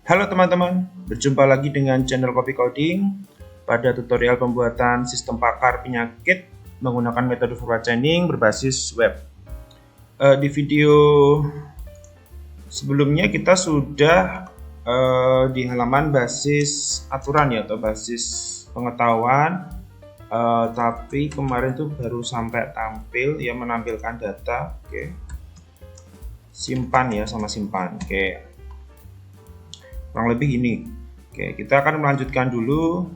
Halo teman-teman, berjumpa lagi dengan channel Copy Coding pada tutorial pembuatan sistem pakar penyakit menggunakan metode forward chaining berbasis web. Di video sebelumnya kita sudah di halaman basis aturan ya atau basis pengetahuan, tapi kemarin tuh baru sampai tampil ya menampilkan data. Oke. Simpan ya sama simpan. Oke. Kurang lebih ini. Oke, kita akan melanjutkan dulu.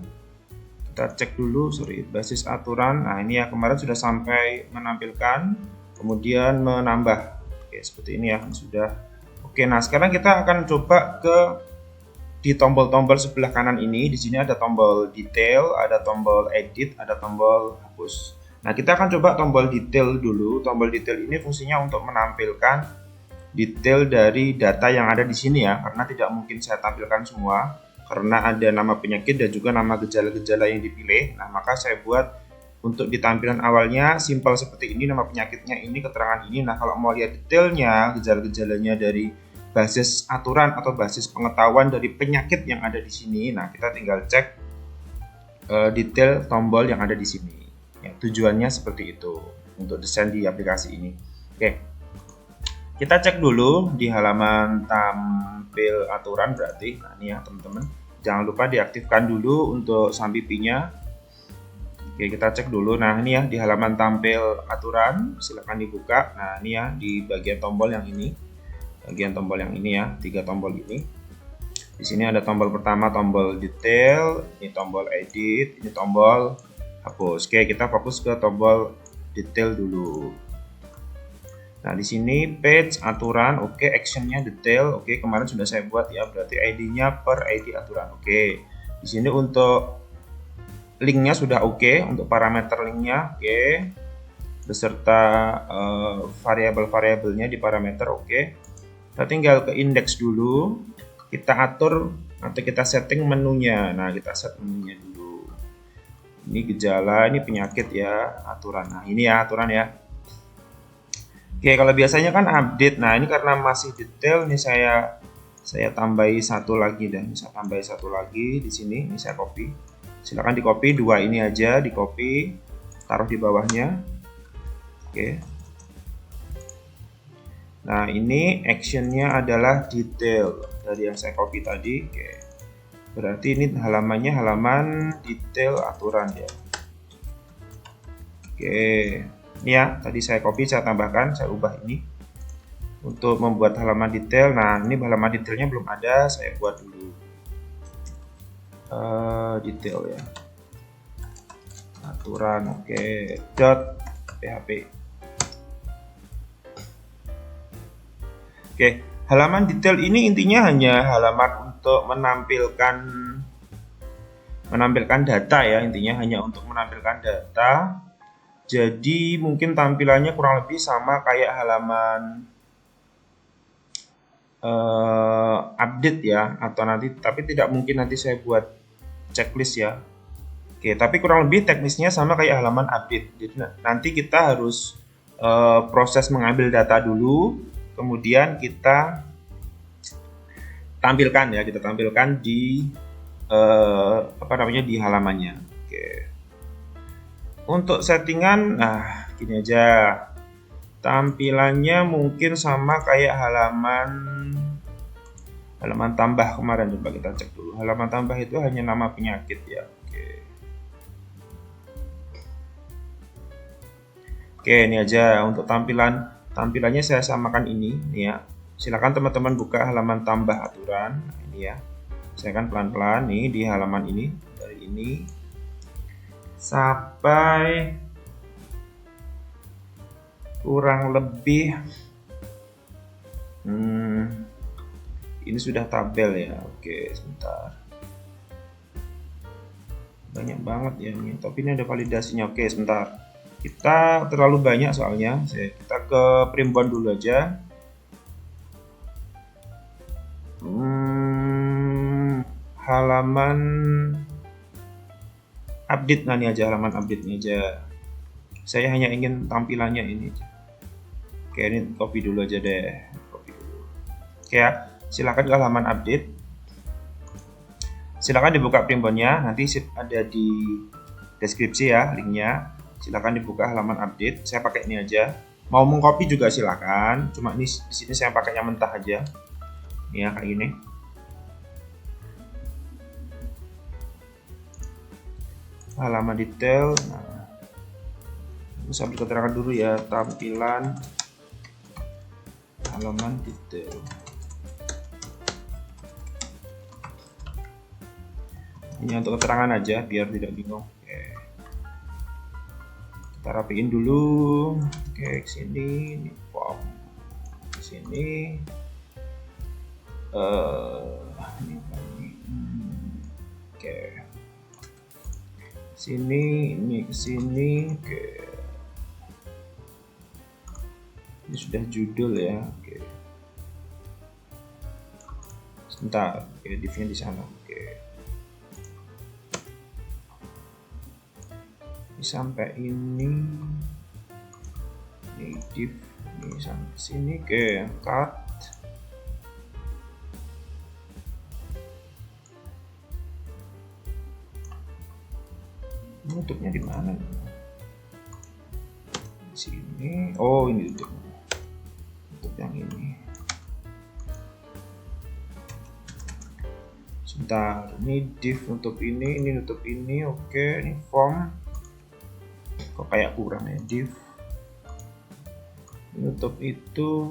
Kita cek dulu, basis aturan. Nah, ini ya kemarin sudah sampai menampilkan, kemudian menambah. Oke, seperti ini ya, sudah. Oke, nah sekarang kita akan coba di tombol-tombol sebelah kanan ini. Di sini ada tombol detail, ada tombol edit, ada tombol hapus. Nah, kita akan coba tombol detail dulu. Tombol detail ini fungsinya untuk menampilkan detail dari data yang ada di sini ya, karena tidak mungkin saya tampilkan semua karena ada nama penyakit dan juga nama gejala-gejala yang dipilih. Nah, maka saya buat untuk di tampilan awalnya simpel seperti ini, nama penyakitnya ini, keterangan ini. Nah, kalau mau lihat detailnya, gejala-gejalanya dari basis aturan atau basis pengetahuan dari penyakit yang ada di sini, nah kita tinggal cek detail tombol yang ada di sini. Ya, tujuannya seperti itu untuk desain di aplikasi ini. Oke. Kita cek dulu di halaman tampil aturan berarti. Nah, ini ya teman-teman. Jangan lupa diaktifkan dulu untuk sambipinya. Oke, kita cek dulu. Nah, ini ya di halaman tampil aturan, silakan dibuka. Nah, ini ya di bagian tombol yang ini. Bagian tombol yang ini ya, 3 tombol ini. Di sini ada tombol pertama, tombol detail, ini tombol edit, ini tombol hapus. Oke, kita fokus ke tombol detail dulu. Nah, di sini page aturan, oke, actionnya detail, oke, kemarin sudah saya buat ya, berarti ID-nya per ID aturan, oke. Di sini untuk linknya sudah oke, untuk parameter linknya oke, beserta variabel-variabelnya di parameter oke. Kita tinggal ke indeks dulu, kita atur atau kita setting menunya. Nah, kita set menunya dulu. Ini gejala, ini penyakit ya, aturan. Nah, ini ya aturan ya. Oke, kalau biasanya kan update. Nah, ini karena masih detail nih saya tambahi satu lagi dan bisa tambahi satu lagi di sini. Ini saya copy. Silakan di copy 2 ini aja, di copy, taruh di bawahnya. Oke. Nah, ini actionnya adalah detail dari yang saya copy tadi. Oke. Berarti ini halamannya halaman detail aturan ya. Oke. Ini ya, tadi saya copy, saya tambahkan, saya ubah ini untuk membuat halaman detail. Nah, ini halaman detailnya belum ada, saya buat dulu detail ya, aturan, oke, .php. Oke, halaman detail ini intinya hanya halaman untuk menampilkan data ya, intinya hanya untuk menampilkan data. Jadi mungkin tampilannya kurang lebih sama kayak halaman update ya, atau nanti, tapi tidak mungkin nanti saya buat checklist ya. Oke, tapi kurang lebih teknisnya sama kayak halaman update. Jadi nanti kita harus proses mengambil data dulu, kemudian kita tampilkan ya, kita tampilkan di di halamannya. Oke. Untuk settingan, nah gini aja, tampilannya mungkin sama kayak halaman tambah kemarin. Coba kita cek dulu, halaman tambah itu hanya nama penyakit ya. Oke, ini aja untuk tampilannya saya samakan ini ya. Silakan teman-teman buka halaman tambah aturan. Nah, ini ya, saya akan pelan-pelan nih di halaman ini, dari ini sampai kurang lebih ini sudah tabel ya. Oke, sebentar, banyak banget ya ini, tapi ini ada validasinya. Oke, sebentar, kita terlalu banyak soalnya, kita ke primbon dulu aja. Halaman update, nah ini aja halaman update ini aja. Saya hanya ingin tampilannya ini. Oke, ini copy dulu aja deh. Copy dulu. Oke ya, silakan ke halaman update. silakan dibuka primbonnya, nanti ada di deskripsi ya linknya. Silakan dibuka halaman update. Saya pakai ini aja. Mau mengcopy juga silakan. Cuma ini di sini saya pakai yang mentah aja. Ini ya kayak gini. Halaman detail. Nah, bisa keterangan dulu ya, tampilan halaman detail. Ini untuk keterangan aja biar tidak bingung. Oke. Kita rapiin dulu. Oke, sini ini form. Sini ini. Oke. Sini ini ke sini. Oke. Ini sudah judul ya. Oke. Sebentar. Oke, divnya di sana. Oke. Sampai ini div ini sampai sini ke cut. Tutupnya di mana? Di sini. Oh, ini tutup yang ini. Sebentar, ini div nutup ini nutup ini. Oke, ini form. Kok kayak kurang ya, div nutup itu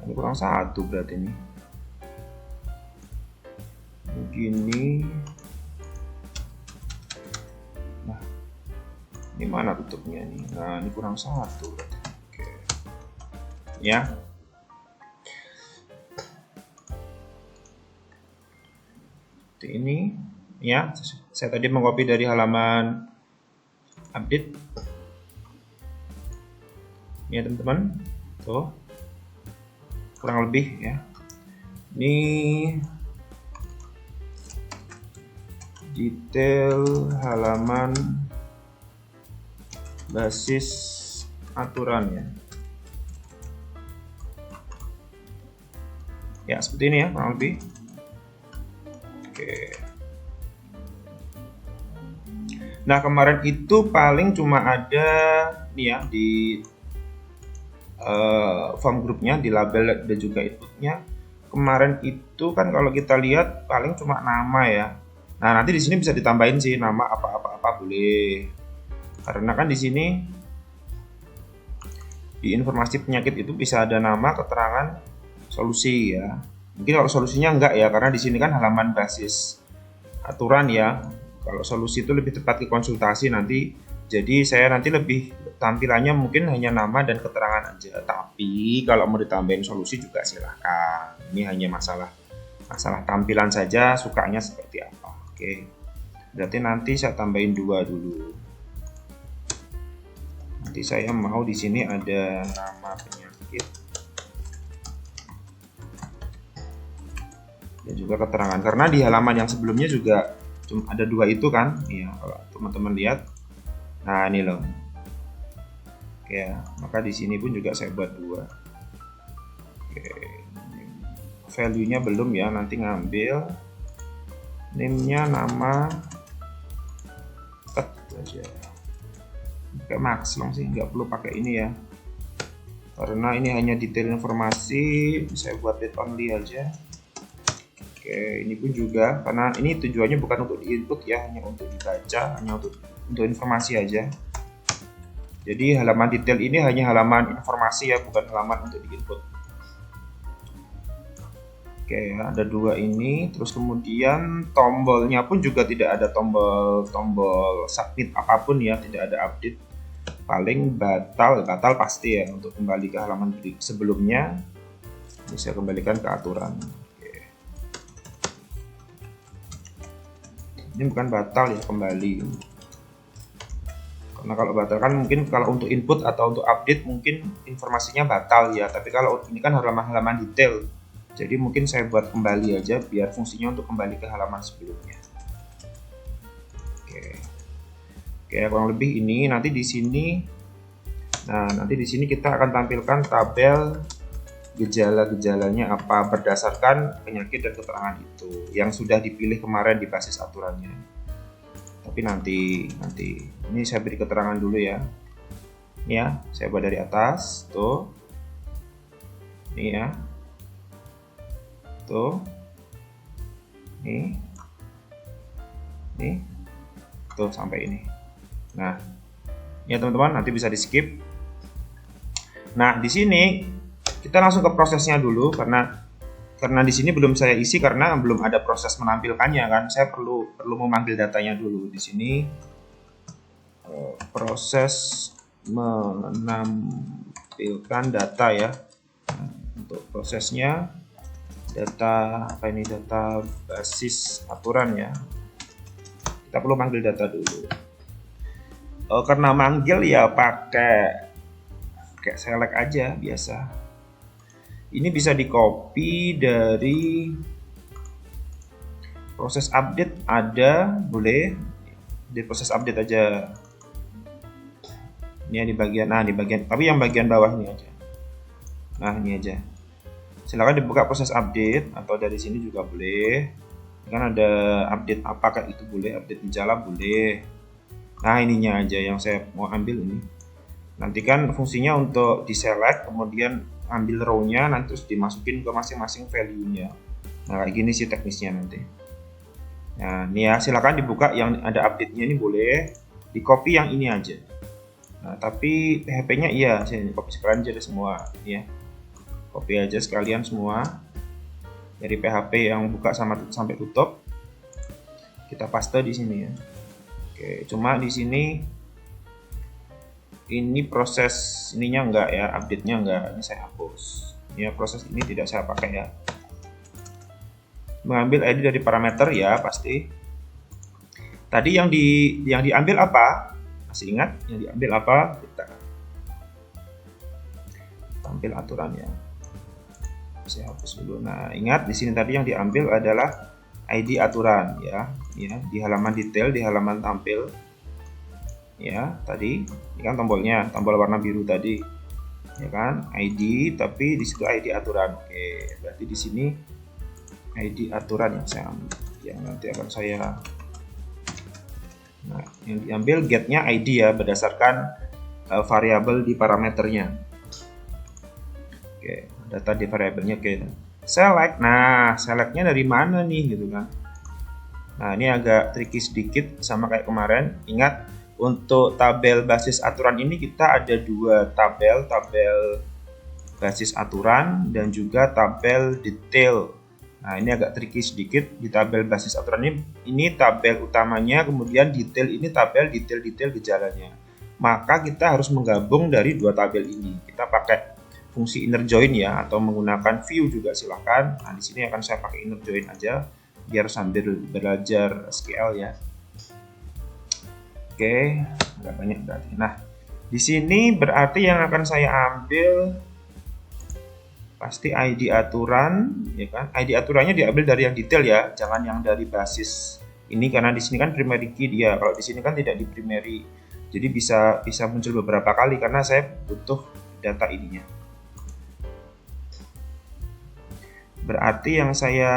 ini kurang satu berarti ini begini. Nah, ini mana tutupnya nih? Nah, ini kurang satu berarti. Oke ya, seperti ini ya. Saya tadi mengcopy dari halaman update ya teman-teman, tuh kurang lebih ya. Ini detail halaman basis aturan ya seperti ini ya kurang lebih. Oke. Nah, kemarin itu paling cuma ada nih ya di form grupnya, di label dan juga inputnya. Kemarin itu kan kalau kita lihat paling cuma nama ya. Nah, nanti di sini bisa ditambahin sih nama apa boleh. Karena kan di sini di informasi penyakit itu bisa ada nama, keterangan, solusi ya. Mungkin kalau solusinya enggak ya, karena di sini kan halaman basis aturan ya. Kalau solusi itu lebih tepat ke konsultasi nanti. Jadi saya nanti lebih tampilannya mungkin hanya nama dan keterangan aja. Tapi kalau mau ditambahin solusi juga silahkan. Ini hanya masalah tampilan saja, sukanya seperti apa. Oke. Berarti nanti saya tambahin 2 dulu. Nanti saya mau di sini ada nama penyakit dan juga keterangan. Karena di halaman yang sebelumnya juga cuma ada 2 itu kan. Iya, kalau teman-teman lihat. Nah, ini loh. Oke, maka di sini pun juga saya buat 2. Oke. Value-nya belum ya, nanti ngambil name-nya nama aja. Kayak maximum sih, nggak perlu pakai ini ya. Karena ini hanya detail informasi, saya buat read only aja. Oke, ini pun juga karena ini tujuannya bukan untuk di input ya, hanya untuk dibaca, hanya untuk informasi aja. Jadi halaman detail ini hanya halaman informasi ya, bukan halaman untuk di input. Oke, ada 2 ini. Terus kemudian tombolnya pun juga tidak ada tombol submit apapun ya, tidak ada update. Paling batal pasti ya, untuk kembali ke halaman sebelumnya. Bisa kembalikan ke aturan. Ini bukan batal ya, kembali. Karena kalau batal kan mungkin kalau untuk input atau untuk update mungkin informasinya batal ya, tapi kalau ini kan halaman detail, jadi mungkin saya buat kembali aja biar fungsinya untuk kembali ke halaman sebelumnya. Oke, kurang lebih ini. Nanti di sini, kita akan tampilkan tabel gejala-gejalanya apa berdasarkan penyakit dan keterangan itu yang sudah dipilih kemarin di basis aturannya. Tapi nanti ini saya beri keterangan dulu ya. Ini ya, saya buat dari atas tuh. Ini ya. Tuh. Nih. Tuh sampai ini. Nah, ya teman-teman, nanti bisa di skip. Nah, di sini kita langsung ke prosesnya dulu karena di sini belum saya isi karena belum ada proses menampilkannya kan. Saya perlu memanggil datanya dulu. Di sini proses menampilkan data ya. Nah, untuk prosesnya data apa ini, data basis aturan ya. Kita perlu manggil data dulu. Karena manggil ya pakai select aja biasa. Ini bisa di copy dari proses update ada, boleh di proses update aja. Ini di bagian, tapi yang bagian bawah ini aja. Nah, ini aja. Silakan dibuka proses update atau dari sini juga boleh. Kan ada update apa kayak itu boleh, update gejala boleh. Nah, ininya aja yang saya mau ambil ini. Nanti kan fungsinya untuk di select, kemudian ambil row-nya, nanti terus dimasukin ke masing-masing value-nya. Nah, kayak gini sih teknisnya nanti. Nah, ini ya, silakan dibuka yang ada update-nya ini boleh, di copy yang ini aja. Nah, tapi PHP-nya iya, saya copy sekalian aja semua, ya. Copy aja sekalian semua dari PHP yang buka sampai tutup. Kita paste di sini ya. Oke, cuma di sini ini proses ininya enggak ya, update-nya enggak, ini saya hapus. Ya, proses ini tidak saya pakai ya. Mengambil ID dari parameter ya pasti. Tadi yang diambil apa? Masih ingat yang diambil apa? Kita tampil aturan ya. Saya hapus dulu. Nah, ingat di sini tadi yang diambil adalah ID aturan ya. Ya, di halaman detail, di halaman tampil. Ya, tadi ini kan tombolnya, tombol warna biru tadi. Ya kan? ID, tapi di situ ID aturan. Oke, berarti di sini ID aturan yang saya ambil. Yang nanti akan saya yang diambil get-nya ID ya berdasarkan variabel di parameternya. Oke, data di variabelnya oke. Select. Nah, selectnya dari mana nih gitu kan? Nah, ini agak tricky sedikit sama kayak kemarin. Ingat, untuk tabel basis aturan ini kita ada dua tabel basis aturan dan juga tabel detail. Nah, ini agak tricky sedikit di tabel basis aturan ini tabel utamanya, kemudian detail ini tabel detail gejalanya. Maka kita harus menggabung dari dua tabel ini. Kita pakai fungsi inner join ya, atau menggunakan view juga silakan. Nah, di sini akan saya pakai inner join aja biar sambil belajar SQL ya. Oke, nggak banyak berarti. Nah, di sini berarti yang akan saya ambil pasti ID aturan, ya kan? ID aturannya diambil dari yang detail ya, jangan yang dari basis ini karena di sini kan primary key dia. Kalau di sini kan tidak di primary, jadi bisa muncul beberapa kali karena saya butuh data ininya. Berarti yang saya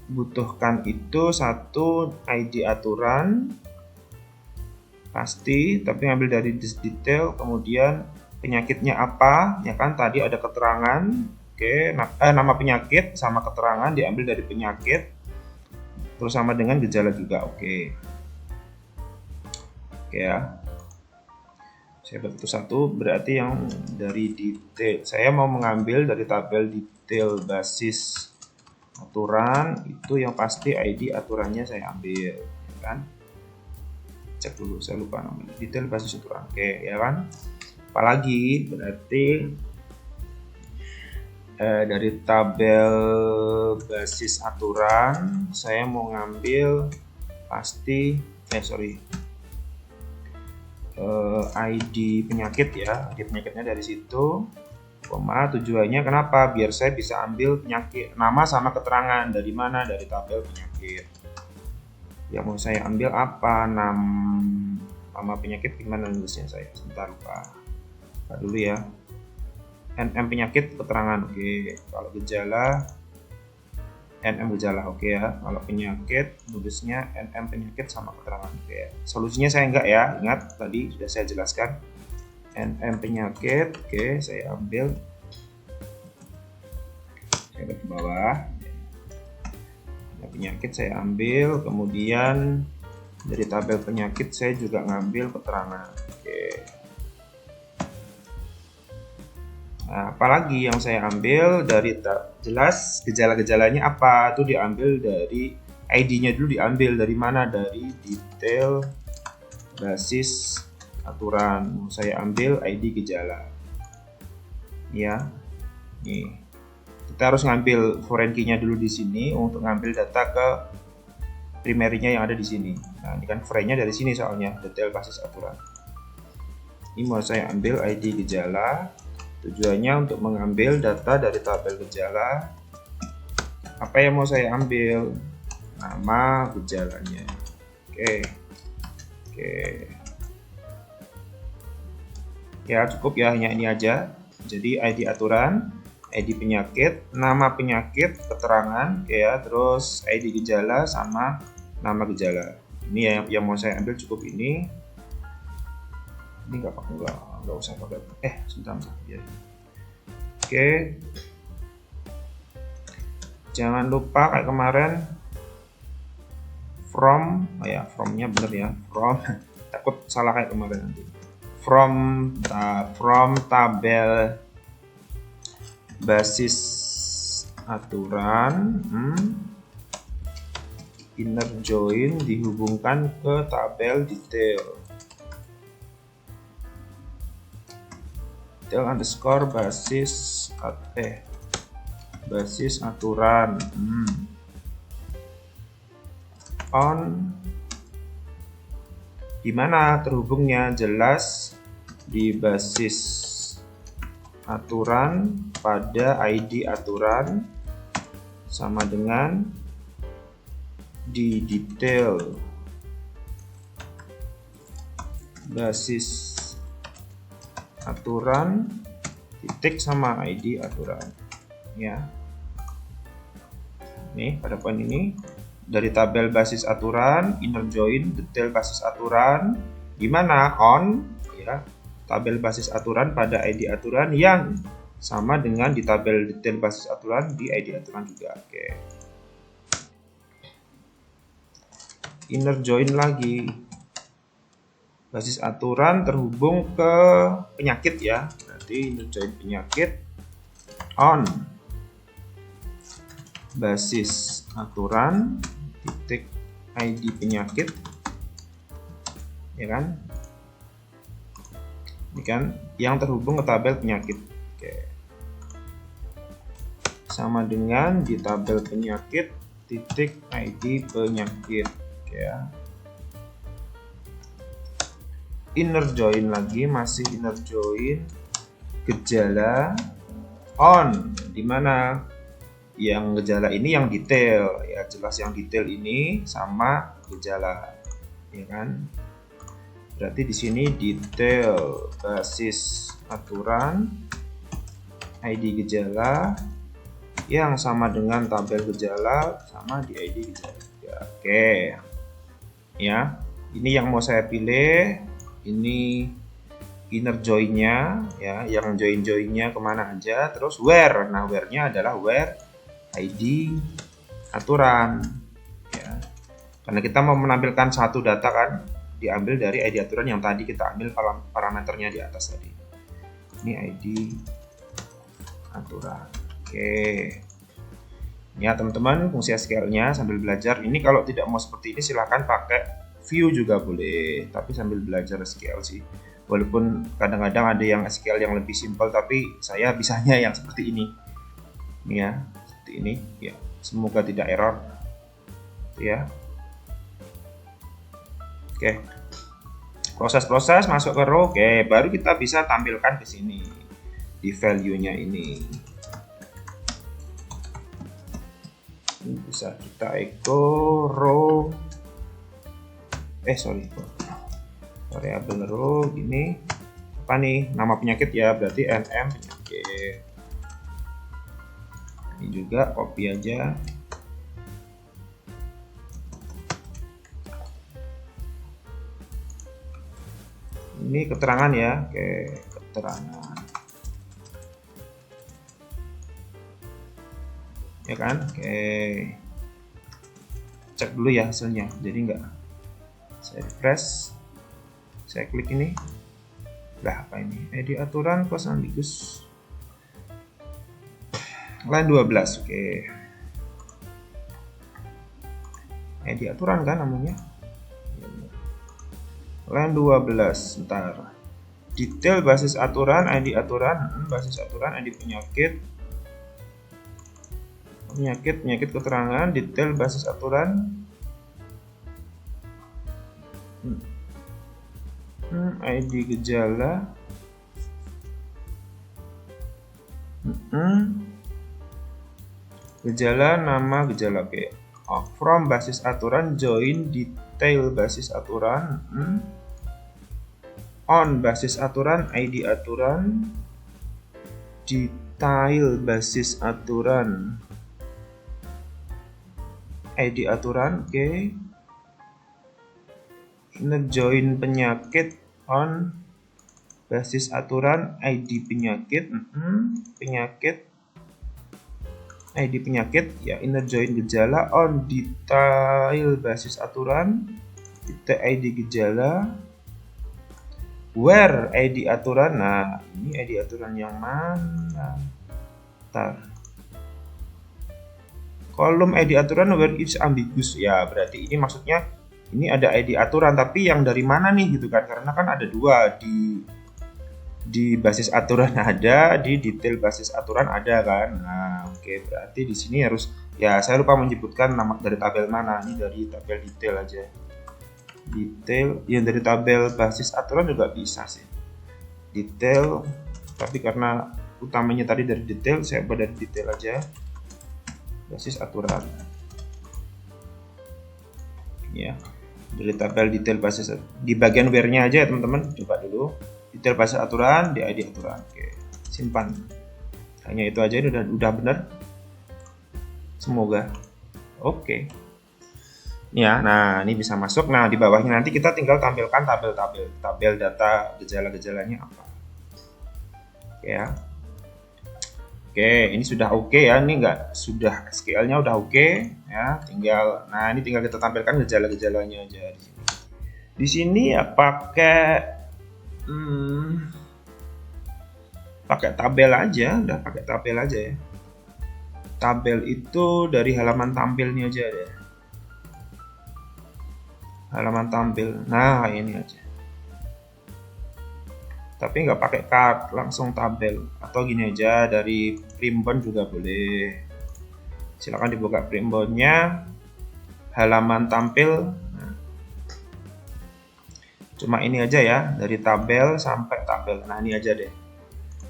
butuhkan itu satu ID aturan pasti, tapi ngambil dari detail, kemudian penyakitnya apa ya kan, tadi ada keterangan. Oke, nama penyakit sama keterangan diambil dari penyakit terus sama dengan gejala juga. Oke ya, saya buat itu satu. Berarti yang dari detail saya mau mengambil dari tabel detail basis aturan itu yang pasti ID aturannya saya ambil ya kan. Cek dulu, saya lupa namanya, detail basis aturan. Oke ya kan. Apalagi berarti dari tabel basis aturan saya mau ngambil pasti ID penyakit ya. ID penyakitnya dari situ, tujuannya kenapa? Biar saya bisa ambil penyakit nama sama keterangan dari mana, dari tabel penyakit. Yang mau saya ambil apa? Nama penyakit gimana nulisnya saya? Sebentar lupa dulu ya. NM penyakit keterangan. Oke, kalau gejala NM gejala. Oke ya, kalau penyakit nulisnya NM penyakit sama keterangan. Oke, solusinya saya enggak ya, ingat tadi sudah saya jelaskan. NM penyakit. Oke, saya ambil, saya ke bawah. Penyakit saya ambil, kemudian dari tabel penyakit saya juga ngambil keterangan. Oke. Nah, apalagi yang saya ambil dari jelas gejala-gejalanya apa, itu diambil dari ID-nya dulu, diambil dari mana, dari detail basis aturan. Saya ambil ID gejala ya, nih kita harus ngambil foreign key-nya dulu di sini untuk ngambil data ke primary-nya yang ada di sini. Nah, ini kan foreign-nya dari sini soalnya, detail basis aturan. Ini mau saya ambil ID gejala. Tujuannya untuk mengambil data dari tabel gejala. Apa yang mau saya ambil? Nama gejalanya. Oke. Ya, cukup ya, hanya ini aja. Jadi ID aturan, ID penyakit, nama penyakit, keterangan, ya, terus ID gejala sama nama gejala. Ini yang mau saya ambil cukup ini. Ini nggak usah pakai. Sebentar ya. Oke. Jangan lupa kayak kemarin from-nya bener ya, from. Takut salah kayak kemarin nanti. From tabel basis aturan, inner join dihubungkan ke tabel detail underscore basis aturan on. Dimana terhubungnya? Jelas di basis aturan pada ID aturan sama dengan di detail basis aturan titik sama ID aturan ya. Nih pada poin ini dari tabel basis aturan inner join detail basis aturan, gimana on ya, tabel basis aturan pada ID aturan yang sama dengan di tabel detail basis aturan di ID aturan juga. Oke. Inner join lagi. Basis aturan terhubung ke penyakit ya. Berarti inner join penyakit on basis aturan titik ID penyakit. Ya kan? Ini kan yang terhubung ke tabel penyakit. Oke. Sama dengan di tabel penyakit titik ID penyakit. Oke ya. Inner join lagi, masih inner join gejala on, dimana yang gejala ini yang detail ya, jelas yang detail ini sama gejala ya kan. Berarti di sini detail basis aturan ID gejala yang sama dengan tabel gejala sama di ID gejala. Oke ya, ini yang mau saya pilih. Ini inner join-nya ya, yang join-joinnya kemana aja. Terus where, nah where-nya adalah where ID aturan ya, karena kita mau menampilkan satu data kan, diambil dari ID aturan yang tadi kita ambil parameternya di atas tadi. Ini ID aturan. Oke ya teman-teman, fungsi SQL-nya sambil belajar. Ini kalau tidak mau seperti ini silahkan pakai view juga boleh, tapi sambil belajar SQL sih. Walaupun kadang-kadang ada yang SQL yang lebih simpel, tapi saya bisanya yang seperti ini. Ini ya, seperti ini ya. Semoga tidak error. Ya. Oke. Proses-proses masuk ke row. Oke, baru kita bisa tampilkan ke sini di value-nya ini. Ini bisa kita echo row. Variabel row gini apa nih, nama penyakit ya, berarti NM penyakit. Oke. Ini juga copy aja. Ini keterangan ya. Oke, keterangan. Ya kan? Oke. Cek dulu ya hasilnya. Jadi enggak. Saya refresh. Saya klik ini. Lah, apa ini? Edit aturan plus ambigus. Line 12. Oke. Edit aturan kan namanya? Line 12. Bentar. Detail basis aturan, ID aturan, basis aturan, ID penyakit. Penyakit keterangan, detail basis aturan. ID gejala. Gejala, nama gejala. Oke. From basis aturan, join detail basis aturan. On basis aturan, ID aturan. Detail basis aturan, ID aturan. Oke. Join penyakit on basis aturan, ID penyakit. Penyakit, ID penyakit ya. Inner join gejala on detail basis aturan, detail ID gejala. Where ID aturan. Nah, ini ID aturan yang mana? Bentar. Kolom ID aturan where is ambiguous. Ya, berarti ini maksudnya ini ada ID aturan, tapi yang dari mana nih gitu kan? Karena kan ada dua, di basis aturan ada, di detail basis aturan ada kan. Nah, oke, berarti di sini harus, ya saya lupa menyebutkan nama dari tabel mana. Ini dari tabel detail aja. Detail, yang dari tabel basis aturan juga bisa sih. Detail, tapi karena utamanya tadi dari detail, saya buat dari detail aja. Basis aturan. Ya. Dari tabel detail basis di bagian where-nya aja ya teman-teman. Coba dulu detail basis aturan di ID aturan. Oke, simpan. Hanya itu aja, ini udah benar. Semoga. Oke. Ya, nah ini bisa masuk. Nah, di bawahnya nanti kita tinggal tampilkan tabel data gejala-gejalanya apa. Oke ya. Oke, ini sudah oke ya. Ini sudah SQL-nya udah oke ya. Nah ini tinggal kita tampilkan gejala-gejalanya aja di sini. Di sini ya pakai tabel aja, udah pakai tabel aja ya. Tabel itu dari halaman tampilnya aja deh. Halaman tampil. Nah, ini aja. Tapi nggak pakai card, langsung tabel. Atau gini aja, dari primbon juga boleh. Silahkan dibuka primbonnya, halaman tampil. Nah, cuma ini aja ya, dari tabel sampai tabel. Nah, ini aja deh.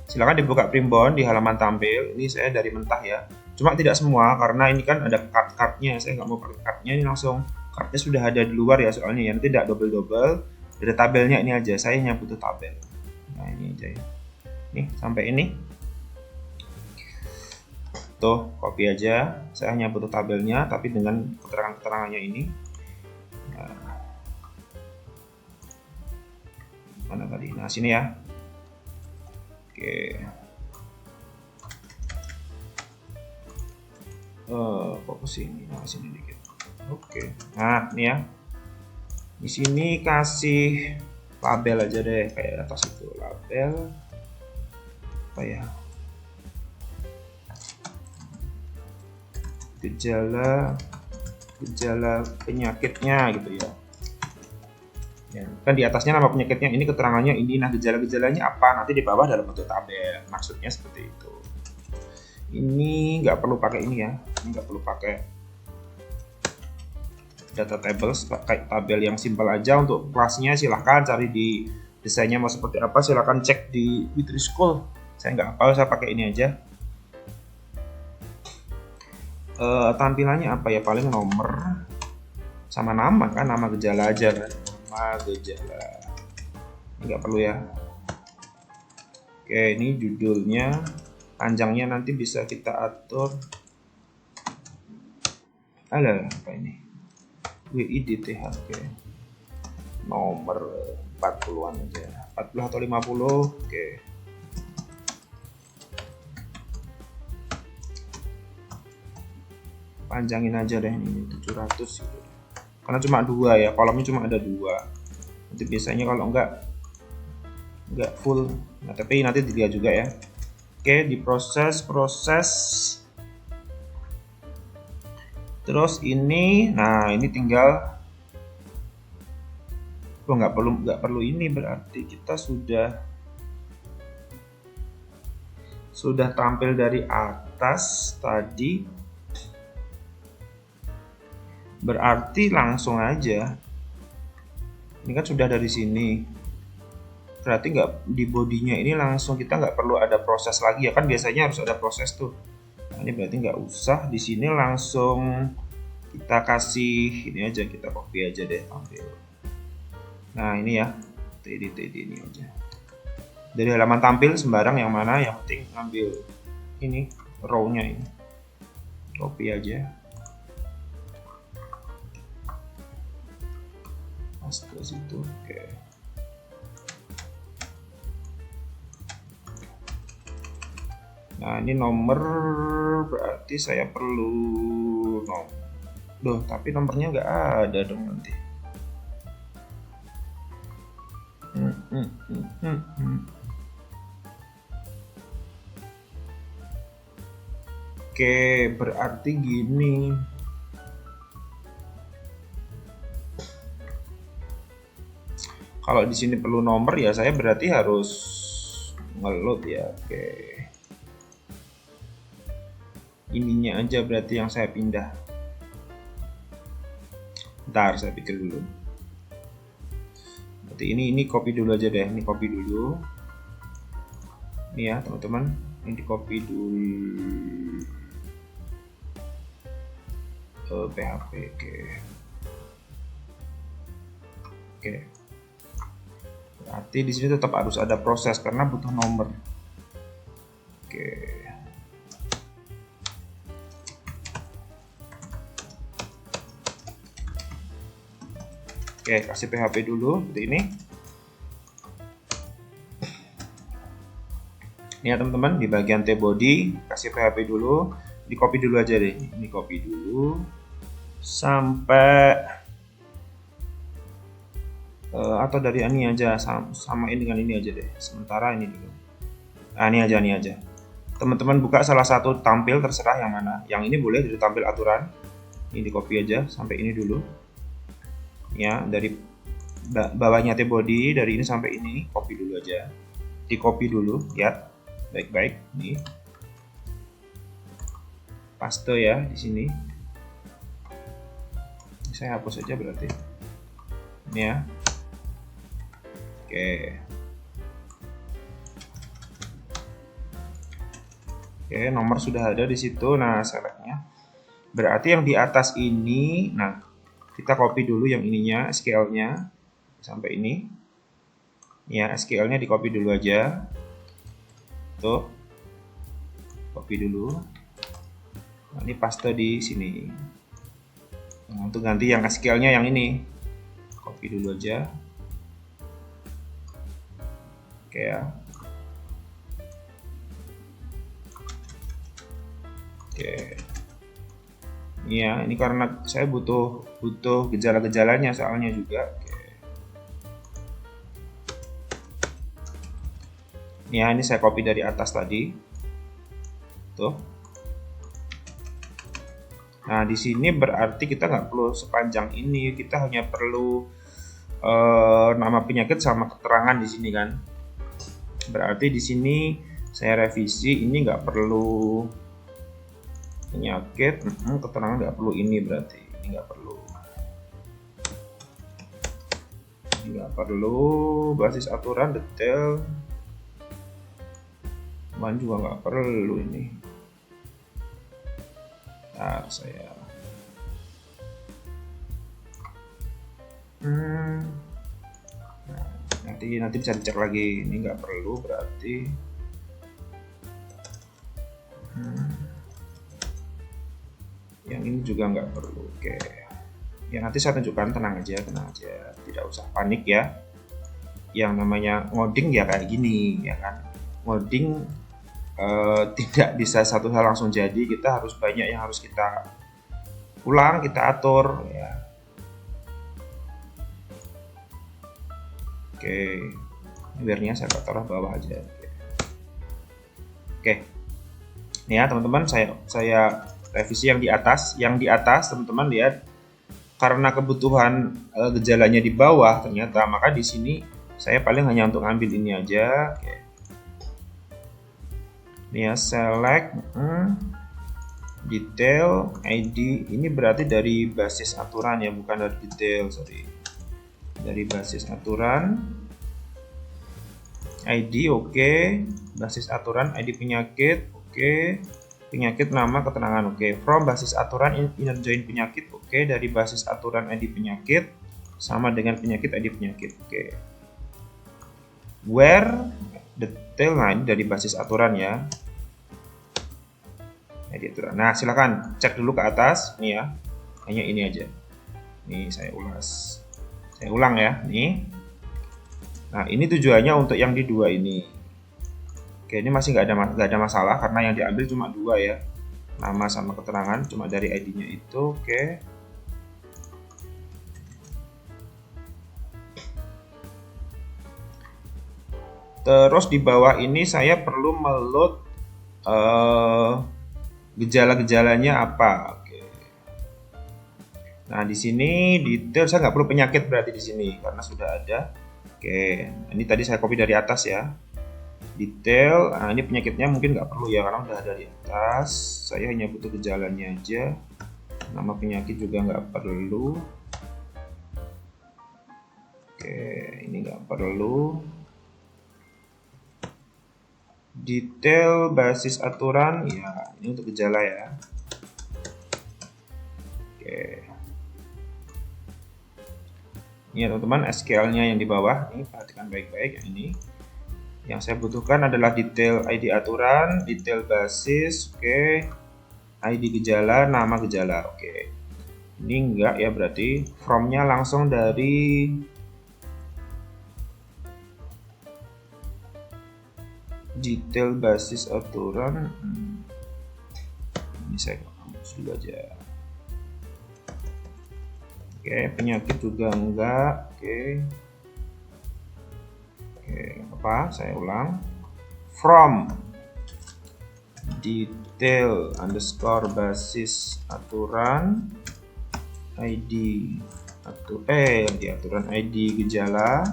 Silahkan dibuka primbon di halaman tampil. Ini saya dari mentah ya. Cuma tidak semua, karena ini kan ada card-cardnya. Saya nggak mau pakai cardnya, ini langsung. Cardnya sudah ada di luar ya, soalnya ya. Nanti tidak double-double. Dari tabelnya ini aja, saya hanya butuh tabel. Nah, ini aja ya. Nih, sampai ini. Tuh, copy aja. Saya hanya butuh tabelnya, tapi dengan keterangan-keterangannya ini. Nah, mana tadi? Nah, sini ya. Oke. Kok ke sini? Nah, sini dikit. Oke. Nah, ini ya. Di sini kasih label aja deh, kayak atas itu label apa ya, gejala penyakitnya gitu ya. Ya kan di atasnya nama penyakitnya, ini keterangannya ini. Nah, gejala-gejalanya apa, nanti di bawah dalam bentuk tabel, maksudnya seperti itu. Ini nggak perlu pakai ini ya, ini nggak perlu pakai data tables, pakai tabel yang simpel aja. Untuk kelasnya silahkan cari di desainnya mau seperti apa, silahkan cek di Witri School. Saya nggak hafal, saya pakai ini aja. Tampilannya apa ya, paling nomor sama nama kan, nama gejala aja kan, nama gejala. Ini nggak perlu ya. Oke, ini judulnya, panjangnya nanti bisa kita atur. Ada apa ini? WIDTH. Oke. Nomor 40-an aja. 40 atau 50. Oke. Panjangin aja deh ini 700 gitu. Karena cuma 2 ya, kolomnya cuma ada 2. Nanti biasanya kalau enggak full. Nah, tapi nanti dilihat juga ya. Oke, diproses. Terus ini, nah ini tinggal, nggak perlu ini, berarti kita sudah tampil dari atas tadi. Berarti langsung aja. Ini kan sudah dari sini. Berarti nggak di bodinya ini langsung, kita nggak perlu ada proses lagi ya kan, biasanya harus ada proses tuh. Nah, ini berarti nggak usah, di sini langsung kita kasih ini aja, kita copy aja deh tampil. Nah ini ya, TD ini aja. Dari halaman tampil sembarang yang mana, yang penting ambil ini row-nya ini, copy aja, paste ke situ. Oke. Nah ini nomor, berarti saya perlu tapi nomornya nggak ada dong nanti. Oke, berarti gini. Kalau di sini perlu nomor ya, saya berarti harus ngeload ya. Oke. Ininya aja berarti yang saya pindah. Bentar, saya pikir dulu. Berarti ini copy dulu aja deh. Ini copy dulu. Ini ya teman-teman. Ini di copy dulu. PHP. Oke. Berarti di sini tetap harus ada proses karena butuh nomor. Oke. Oke, kasih PHP dulu seperti ini. Ini ya teman-teman, di bagian T-body kasih PHP dulu, di copy dulu aja deh. Ini copy dulu sampai atau dari ini aja, samain dengan ini aja deh. Sementara ini dulu. Nah, ini aja. Teman-teman buka salah satu tampil, terserah yang mana. Yang ini boleh dari tampil aturan. Ini di copy aja sampai ini dulu. Ya, dari bawahnya T-body, dari ini sampai ini copy dulu aja, di copy dulu ya, baik-baik. Nih paste ya di sini. Saya hapus aja berarti ini ya. Oke, nomor sudah ada di situ. Nah, selectnya berarti yang di atas ini, nah kita copy dulu yang ininya, SQL-nya sampai ini. Ya, SQL-nya di copy dulu aja. Tuh. Copy dulu. Nah, ini paste di sini. Nah, untuk ganti yang SQL-nya yang ini. Copy dulu aja. Oke ya. Oke. Ya, ini karena saya butuh gejala-gejalanya soalnya juga. Oke. Ya, ini saya copy dari atas tadi. Tuh. Nah, di sini berarti kita nggak perlu sepanjang ini, kita hanya perlu nama penyakit sama keterangan di sini kan. Berarti di sini saya revisi, ini nggak perlu penyakit, keterangan nggak perlu, ini berarti ini nggak perlu basis aturan detail, man juga nggak perlu ini. Ntar saya nah, nanti bisa dicek lagi, ini nggak perlu berarti. Yang ini juga nggak perlu. Oke. Ya nanti saya tunjukkan, tenang aja, tidak usah panik ya. Yang namanya ngoding ya kayak gini ya kan. Ngoding tidak bisa satu hal langsung jadi, kita harus banyak yang harus kita ulang, kita atur ya. Oke, biarnya saya taruh bawah aja. Oke. Nih ya teman-teman, saya revisi yang di atas. Yang di atas teman-teman lihat, karena kebutuhan gejalanya di bawah ternyata, maka di sini saya paling hanya untuk ambil ini aja. Oke. Ini ya, select detail ID, ini berarti dari basis aturan ya, bukan dari detail, sorry. Dari basis aturan ID, oke. Basis aturan ID penyakit, oke. Penyakit, nama, keterangan, oke. From basis aturan inner join penyakit, oke. Dari basis aturan ID penyakit sama dengan penyakit ID penyakit, oke. Where detail, nah ini dari basis aturan ya. ID aturan. Nah silakan cek dulu ke atas nih ya. Hanya ini aja. Nih saya ulang ya. Nih. Nah ini tujuannya untuk yang di dua ini. Oke, ini masih nggak ada masalah karena yang diambil cuma dua ya, nama sama keterangan, cuma dari ID-nya itu. Oke. Terus di bawah ini saya perlu meload gejala-gejalanya apa. Oke. Nah di sini detail saya nggak perlu penyakit berarti di sini karena sudah ada. Oke, ini tadi saya copy dari atas ya. Detail, nah ini penyakitnya mungkin nggak perlu ya karena udah ada di atas. Saya hanya butuh gejalanya aja. Nama penyakit juga nggak perlu. Oke, ini nggak perlu. Detail basis aturan, ya ini untuk gejala ya. Oke. Ini ya teman-teman, SQL-nya yang di bawah. Ini perhatikan baik-baik ini. Yang saya butuhkan adalah detail ID aturan, detail basis, oke. ID gejala, nama gejala, oke. Ini enggak ya, berarti from-nya langsung dari detail basis aturan. Ini saya hapus dulu aja. Oke, penyakit juga enggak, oke. Oke, apa? Saya ulang. From detail underscore basis aturan ID di aturan ID gejala.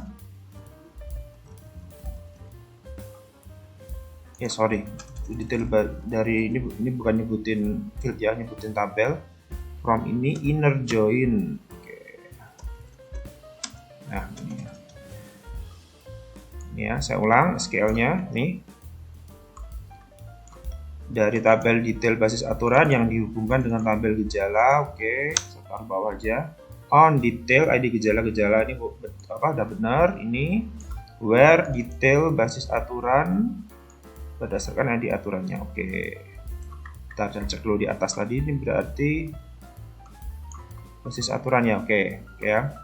Sorry, detail dari ini bukan nyebutin field ya, nyebutin tabel. From ini inner join. Oke. Nah, ini ya. Ini ya, saya ulang SQL-nya nih. Dari tabel detail basis aturan yang dihubungkan dengan tabel gejala, oke, saya taruh bawah aja. On detail ID gejala-gejala ini apa? Udah benar ini. Where detail basis aturan berdasarkan ID aturannya, oke. Kita cek dulu di atas tadi, ini berarti basis aturannya, oke ya.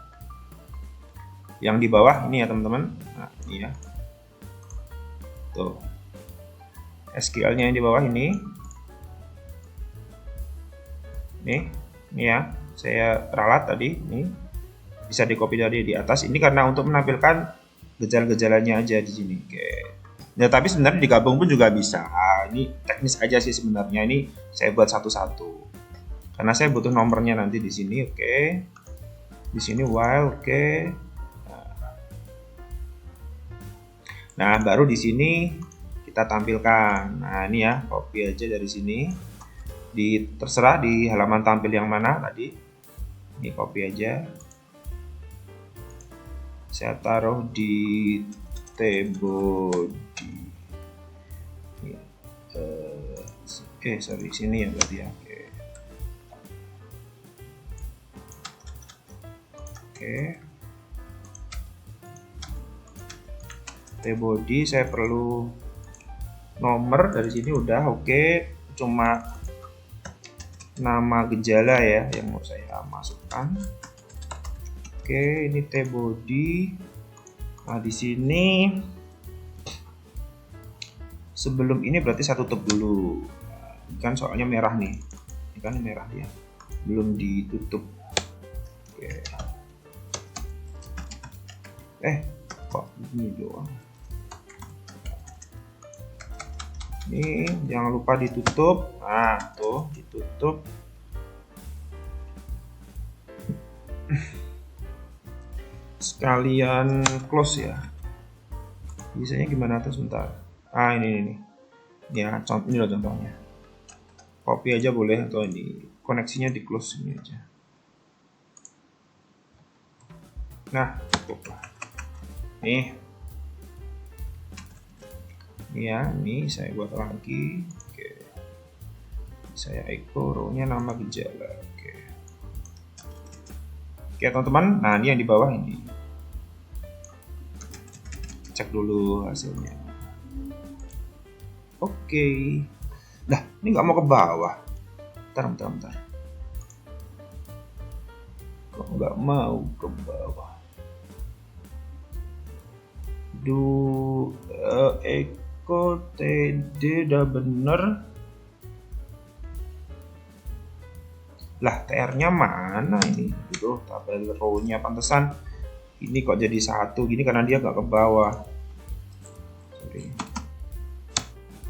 Yang di bawah ini ya teman-teman. Nah ini ya, tuh SQL-nya yang di bawah ini ya, saya ralat tadi, ini bisa di copy dari di atas. Ini karena untuk menampilkan gejala-gejalanya aja di sini, oke. Nah tapi sebenarnya digabung pun juga bisa. Ini teknis aja sih sebenarnya, ini saya buat satu-satu karena saya butuh nomornya nanti di sini, oke. Di sini while, oke. Nah, baru di sini kita tampilkan. Nah, ini ya, copy aja dari sini. Terserah di halaman tampil yang mana tadi. Ini copy aja. Saya taruh di tbody. Sorry, sini ya berarti ya. Oke. Tbody saya perlu nomor dari sini udah, oke. Cuma nama gejala ya yang mau saya masukkan. Oke, ini T-body. Nah, di sini sebelum ini berarti saya tutup dulu. Nah, kan soalnya merah nih. Ini kan merah ya. Belum ditutup. Oke. Kok ini doang. Ini jangan lupa ditutup. Nah, tuh ditutup. Sekalian close ya. Biasanya gimana tuh sebentar. Ini ya, ini loh contohnya. Copy aja boleh atau ini koneksinya di close ini aja. Nah, cukup. Nih ya, ini saya buat lagi. Oke, saya echo row-nya nama gejala. Oke teman-teman, nah ini yang di bawah ini, cek dulu hasilnya. Oke, nah ini nggak mau ke bawah. Bentar. Kok nggak mau ke bawah? Echo TD udah bener. Lah, TR-nya mana ini? Gitu, tabel row-nya pantesan ini kok jadi 1 gini karena dia nggak ke bawah. Sorry.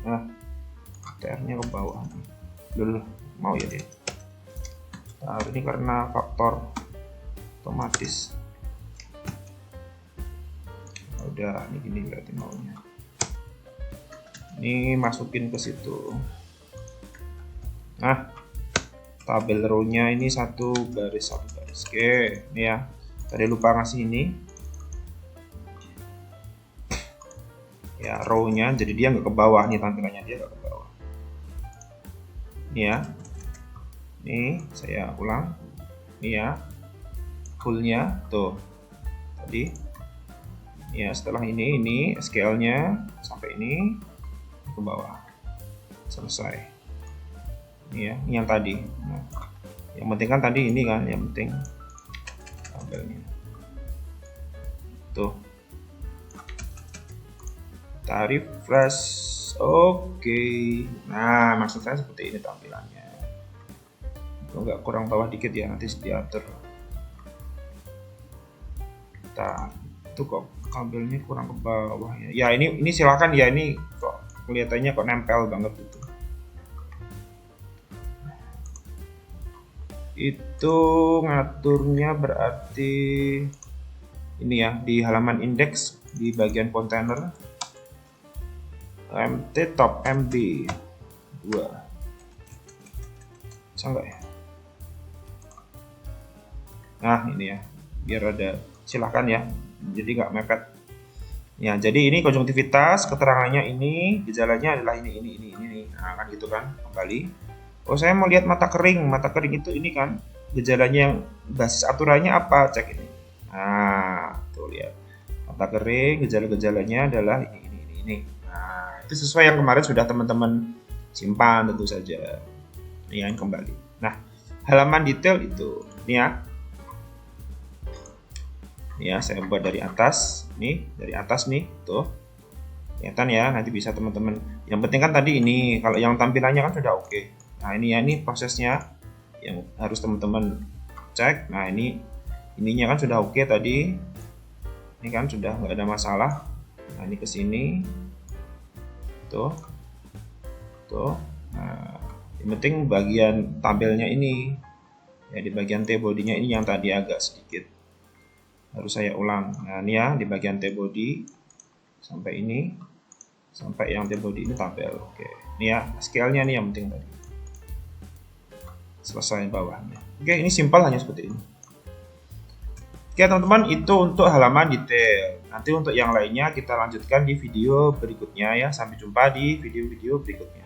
Nah, TR-nya ke bawah. Dulu mau ya dia. Nah, ini karena faktor otomatis. Udah, ini gini berarti maunya. Ini masukin ke situ. Nah, tabel row-nya ini satu baris. Oke, ini ya. Tadi lupa ngasih ini. Ya, row-nya jadi dia nggak ke bawah nih, tampilannya dia nggak ke bawah. Ini ya. Ini saya ulang. Ini ya. Full-nya tuh. Tadi. Ya, setelah ini SQL-nya sampai ini ke bawah. Selesai. Ini ya, ini yang tadi. Nah, yang penting kan tadi ini kan, yang penting tabelnya. Tuh. Kita refresh. Oke. Nah, maksud saya seperti ini tampilannya. Kalau nggak kurang bawah dikit ya, nanti diatur. Kita itu kok kabelnya kurang ke bawah ya. Ya ini silakan ya, ini kok kelihatannya kok nempel banget gitu. Itu ngaturnya berarti ini ya, di halaman indeks di bagian kontainer mt top mb 2 bisa nggak ya? Nah ini ya, biar ada, silahkan ya, jadi nggak mepet ya. Jadi ini konjungtivitas, keterangannya ini, gejalanya adalah ini. Nah kan gitu kan, kembali. Oh saya mau lihat mata kering itu ini kan gejalanya yang basis aturannya apa, cek ini. Nah tuh lihat, mata kering gejala-gejalanya adalah ini. Nah itu sesuai yang kemarin sudah teman-teman simpan tentu saja. Ini yang kembali. Nah halaman detail itu ini ya. Ya saya buat dari atas nih, tuh kelihatan ya, nanti bisa teman-teman. Yang penting kan tadi ini, kalau yang tampilannya kan sudah oke. Nah ini ya, ini prosesnya yang harus teman-teman cek. Nah ininya kan sudah oke tadi, ini kan sudah nggak ada masalah. Nah ini ke sini tuh. Nah yang penting bagian tabelnya ini ya, di bagian T-body-nya ini yang tadi agak sedikit harus saya ulang. Nah ini ya, di bagian T-body sampai ini, sampai yang T-body ini tabel. Oke, ini ya scale-nya nih yang penting tadi. Selesai bawahnya. Oke, ini simpel, hanya seperti ini. Oke teman-teman, itu untuk halaman detail. Nanti untuk yang lainnya kita lanjutkan di video berikutnya ya. Sampai jumpa di video-video berikutnya.